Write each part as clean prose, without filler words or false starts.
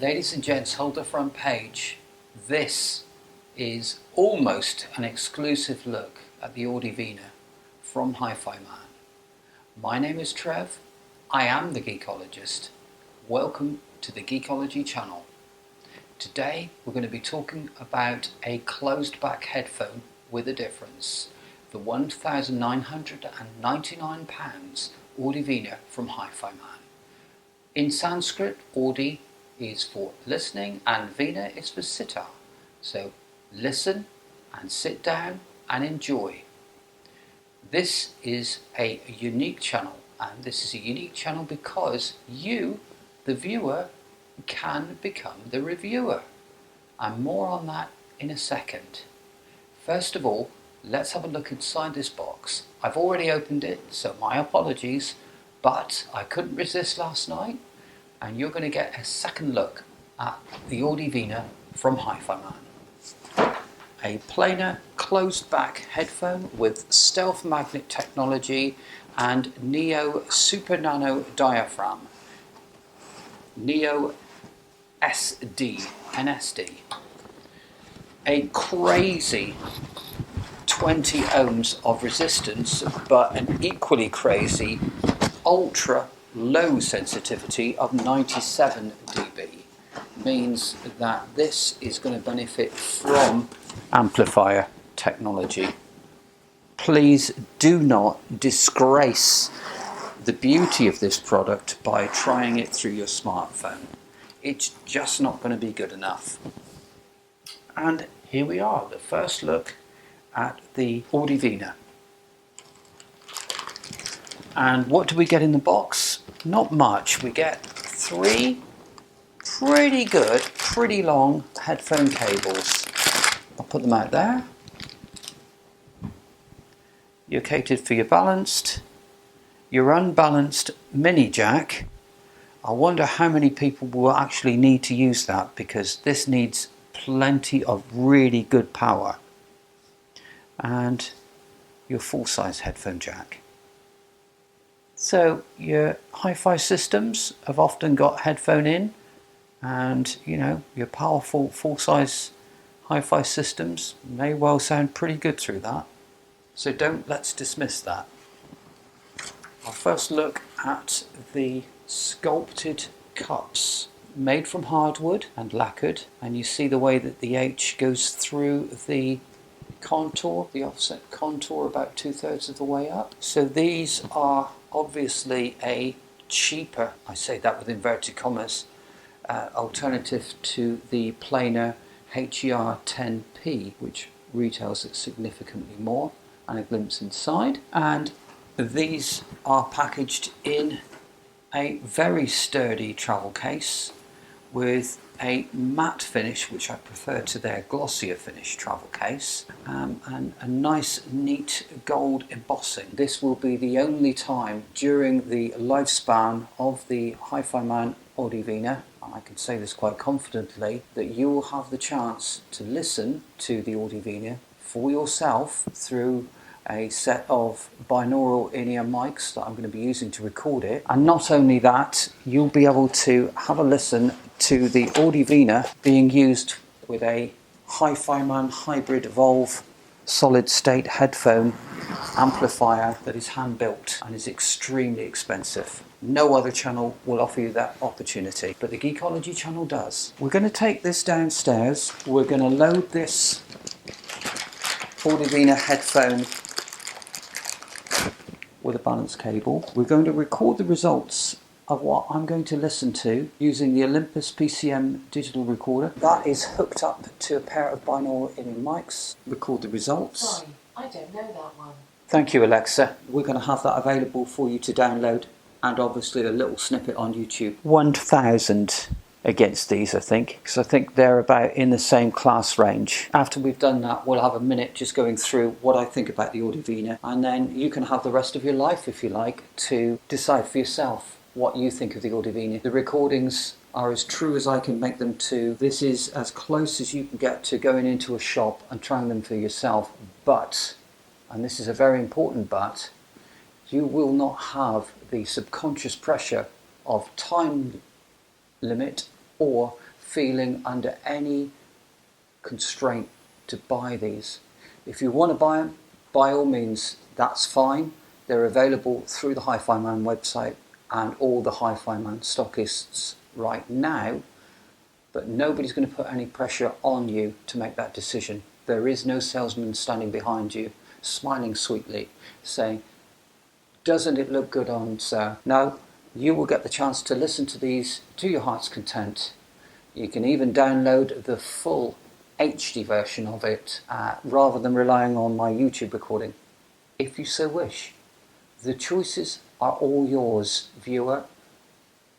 Ladies and gents, hold the front page. This is almost an exclusive look at the Audivina from HiFiMan. My name is Trev. I am the Geekologist. Welcome to the Geekology channel. Today we're going to be talking about a closed back headphone with a difference. The £1,999 Audivina from HiFiMan. In Sanskrit, Audi is for listening and Vina is for sitar. So listen and sit down and enjoy. This is a unique channel, and this is a unique channel because you, the viewer, can become the reviewer. And more on that in a second. First of all, let's have a look inside this box. I've already opened it, so my apologies, but I couldn't resist last night, and you're going to get a second look at the Audivina from HiFiMan. A planar closed back headphone with stealth magnet technology and Neo Super Nano diaphragm. Neo NSD. A crazy 20 ohms of resistance, but an equally crazy ultra low sensitivity of 97 dB. Means that this is going to benefit from amplifier technology. Please do not disgrace the beauty of this product by trying it through your smartphone. It's just not going to be good enough. And here we are, the first look at the Audivina. And what do we get in the box? Not much. We get 3 pretty good, pretty long headphone cables. I'll put them out there. You're catered for your balanced, your unbalanced mini jack. I wonder how many people will actually need to use that, because this needs plenty of really good power. And your full-size headphone jack. So your hi-fi systems have often got headphone in, and you know, your powerful full-size hi-fi systems may well sound pretty good through that. So let's dismiss that. I'll first look at the sculpted cups, made from hardwood and lacquered, and you see the way that the H goes through the contour, the offset contour, about 2/3 of the way up. So these are obviously a cheaper, I say that with inverted commas, alternative to the planar HER 10P, which retails at significantly more, and a glimpse inside. And these are packaged in a very sturdy travel case with a matte finish, which I prefer to their glossier finish travel case, and a nice neat gold embossing. This will be the only time during the lifespan of the HiFiMan Audivina, and I can say this quite confidently, that you will have the chance to listen to the Audivina for yourself through a set of binaural in-ear mics that I'm going to be using to record it. And not only that, you'll be able to have a listen to the Audivina being used with a HiFiMan hybrid Evolve solid state headphone amplifier that is hand built and is extremely expensive. No other channel will offer you that opportunity, but the Geekology channel does. We're going to take this downstairs. We're going to load this Audivina headphone with a balance cable. We're going to record the results of what I'm going to listen to using the Olympus PCM digital recorder. That is hooked up to a pair of binaural in-ear mics. Record the results. Sorry, I don't know that one. Thank you, Alexa. We're going to have that available for you to download, and obviously a little snippet on YouTube. 1,000 against these, I think, because I think they're about in the same class range. After we've done that, we'll have a minute just going through what I think about the Audivina, and then you can have the rest of your life, if you like, to decide for yourself what you think of the Audivina. The recordings are as true as I can make them to. This is as close as you can get to going into a shop and trying them for yourself, but, and this is a very important but, you will not have the subconscious pressure of time limit or feeling under any constraint to buy these. If you want to buy them, by all means, that's fine. They're available through the HiFiMan website and all the HiFiMan stockists right now, but nobody's going to put any pressure on you to make that decision. There is no salesman standing behind you, smiling sweetly, saying, doesn't it look good on sale? No, you will get the chance to listen to these to your heart's content. You can even download the full HD version of it rather than relying on my YouTube recording, if you so wish. The choices are all yours, viewer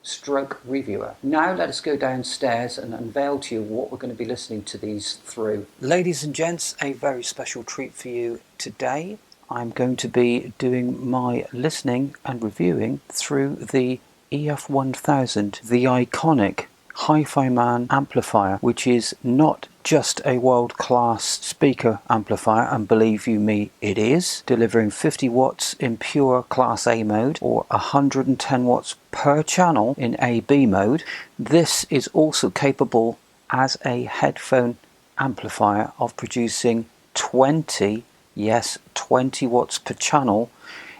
stroke reviewer. Now let us go downstairs and unveil to you what we're going to be listening to these through. Ladies and gents, a very special treat for you today. I'm going to be doing my listening and reviewing through the EF1000, the iconic HiFiMan amplifier, which is not just a world-class speaker amplifier, and believe you me, it is, delivering 50 watts in pure Class A mode or 110 watts per channel in AB mode. This is also capable as a headphone amplifier of producing 20 watts per channel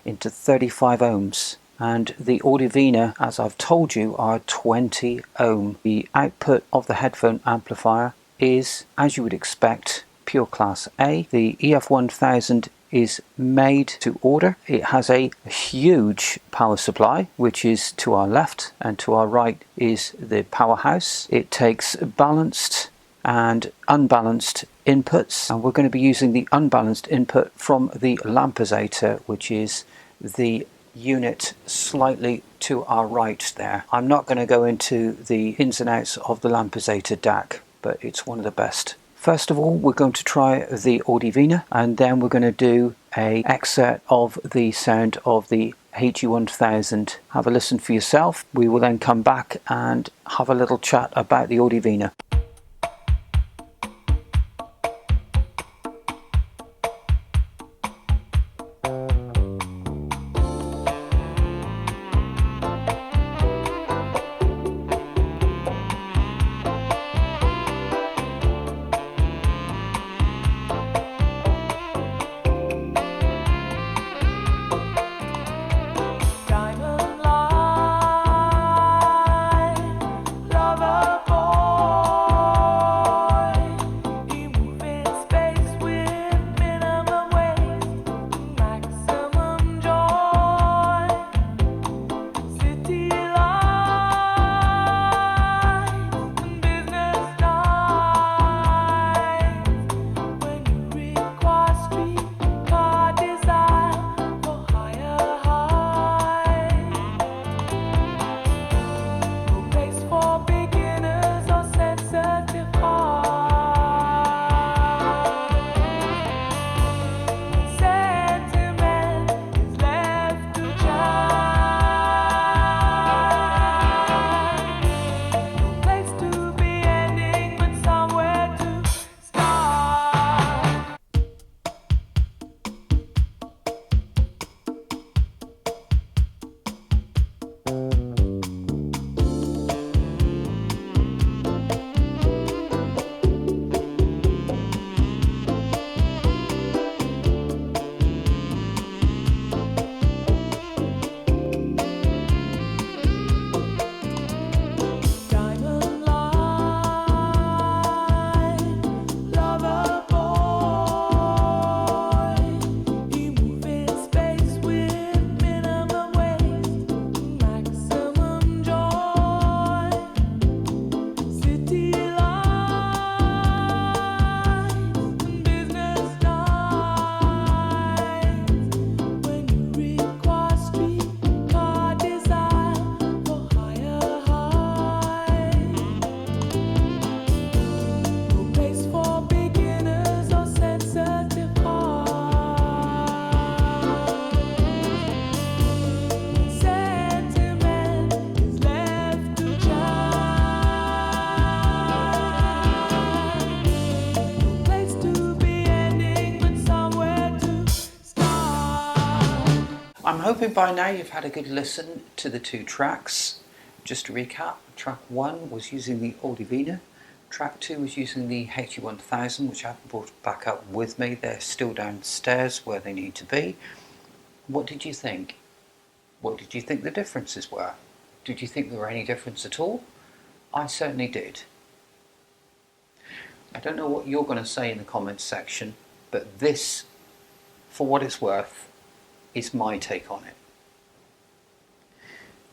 into 35 ohms. And the Audivina, as I've told you, are 20 ohm. The output of the headphone amplifier is, as you would expect, pure Class A. The EF1000 is made to order. It has a huge power supply, which is to our left, and to our right is the powerhouse. It takes balanced and unbalanced inputs, and we're going to be using the unbalanced input from the lampizator, which is the unit slightly to our right there. I'm not going to go into the ins and outs of the lampizator DAC, but it's one of the best. First of all, we're going to try the Audivina, and then we're going to do an excerpt of the sound of the HE1000. Have a listen for yourself. We will then come back and have a little chat about the Audivina. I'm hoping by now you've had a good listen to the two tracks. just to recap, track 1 was using the Audivina, track 2 was using the HE1000, which I haven't brought back up with me. They're still downstairs where they need to be. What did you think? What did you think the differences were? Did you think there were any difference at all? I certainly did. I don't know what you're going to say in the comments section, but this, for what it's worth, is my take on it.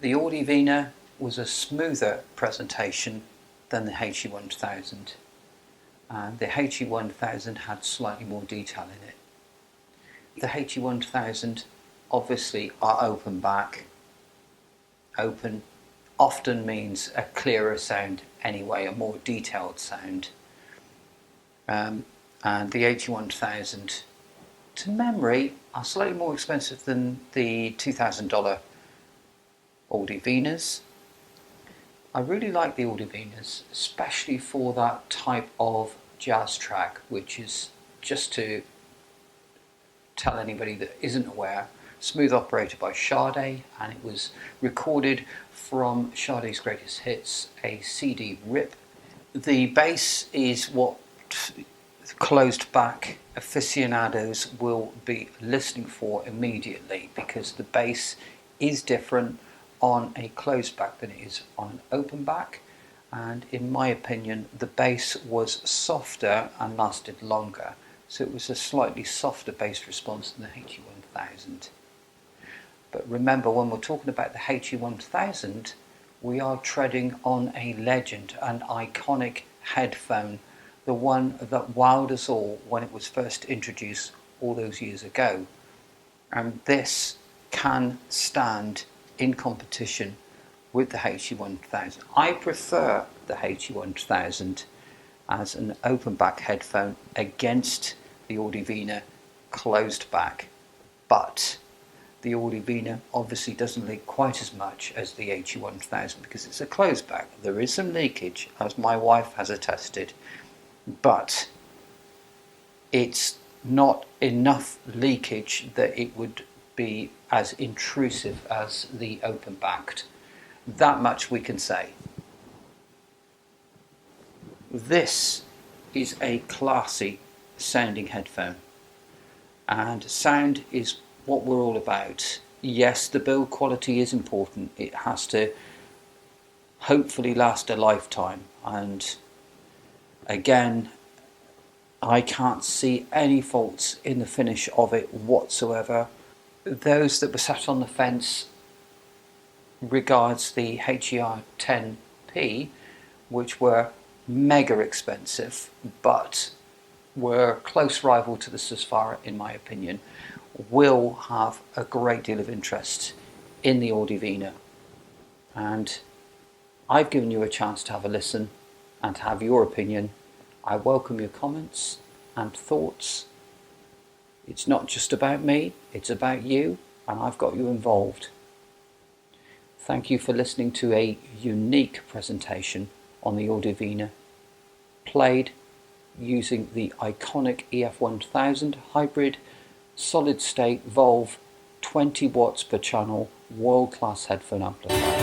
The Audivina was a smoother presentation than the HE1000, and the HE1000 had slightly more detail in it. The HE1000 obviously are open back. Open often means a clearer sound anyway, a more detailed sound. And the HE1000, to memory, are slightly more expensive than the $2,000 Audivinas. I really like the Audivinas, especially for that type of jazz track, which is, just to tell anybody that isn't aware, smooth operated by Sade, and it was recorded from Sade's Greatest Hits, a CD rip. The bass is what closed back aficionados will be listening for immediately, because the bass is different on a closed back than it is on an open back, and in my opinion the bass was softer and lasted longer, so it was a slightly softer bass response than the HE1000. But remember, when we're talking about the HE1000, we are treading on a legend, an iconic headphone, the one that wowed us all when it was first introduced all those years ago. And this can stand in competition with the HE1000. I prefer the HE1000 as an open back headphone against the Audivina closed back, but the Audivina obviously doesn't leak quite as much as the HE1000 because it's a closed back. There is some leakage, as my wife has attested, but it's not enough leakage that it would be as intrusive as the open backed. That much we can say. This is a classy sounding headphone, and sound is what we're all about. Yes, the build quality is important. It has to hopefully last a lifetime, and again, I can't see any faults in the finish of it whatsoever. Those that were sat on the fence regards the HER 10P, which were mega expensive but were close rival to the Susvara in my opinion, will have a great deal of interest in the Audivina. And I've given you a chance to have a listen and to have your opinion. I welcome your comments and thoughts. It's not just about me, it's about you, and I've got you involved. Thank you for listening to a unique presentation on the Audivina, played using the iconic EF1000 hybrid solid state Volve 20 watts per channel world class headphone amplifier.